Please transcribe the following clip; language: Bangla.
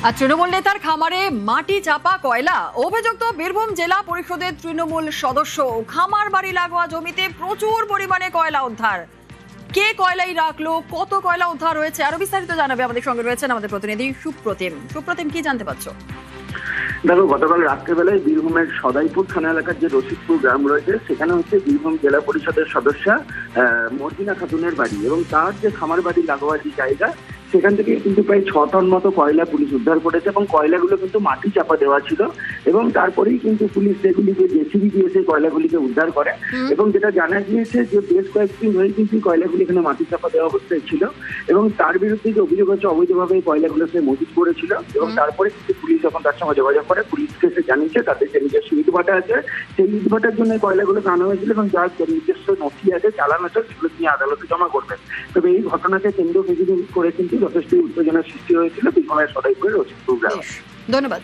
আর তৃণমূল নেতার খামারে মাটি চাপা কয়লা, অভিযুক্ত বীরভূম জেলা পরিষদের তৃণমূল সদস্য। খামার বাড়ি লাগোয়া জমিতে প্রচুর পরিমাণে কয়লা উদ্ধার। কে কয়লাই রাখলো, কত কয়লা উদ্ধার হয়েছে, আরো বিস্তারিত জানাবে আমাদের সঙ্গে রয়েছেন আমাদের প্রতিনিধি সুপ্রতিম। সুপ্রতিম, কি জানতে পারছো? দেখো, গতকাল রাত্রেবেলায় বীরভূমের সদাইপুর থানা এলাকার যে রশিদপুর গ্রাম রয়েছে সেখানে হচ্ছে বীরভূম জেলা পরিষদের সদস্যা মর্জিনা খাতুনের বাড়ি, এবং তার যে খামার বাড়ি লাগোয়া যে জায়গা সেখান থেকে কিন্তু প্রায় 6 টন মতো কয়লা পুলিশ উদ্ধার করেছে, এবং কয়লাগুলো কিন্তু মাটি চাপা দেওয়া ছিল। এবং তারপরেই কিন্তু পুলিশ সেগুলিকে জেসিবি দিয়ে সেই কয়লাগুলিকে উদ্ধার করে। এবং যেটা জানা গিয়েছে যে বেশ কয়েকদিন ধরে কিন্তু কয়লাগুলি এখানে মাটি চাপা দেওয়া অবস্থায় ছিল, এবং তার বিরুদ্ধে যে অভিযোগ হচ্ছে অবৈধভাবে এই কয়লাগুলো সে মজুত করেছিল। এবং তারপরে কিন্তু পুলিশ যখন তার সঙ্গে যোগাযোগ করে, পুলিশকে সে জানিয়েছে তাদের যে নিজস্ব ইটভাটা আছে সেই ইটভাটার জন্য কয়লাগুলো আনা হয়েছিল, এবং যার নিজস্ব নথি আছে, চালান আছে, সেগুলো নিয়ে আদালতে জমা করবেন। তবে এই ঘটনাকে কেন্দ্র করে কিন্তু যথেষ্ট উত্তেজনার সৃষ্টি হয়েছিল বীরভূমের সদাইপুরের রশিদপুর গ্রামে। ধন্যবাদ।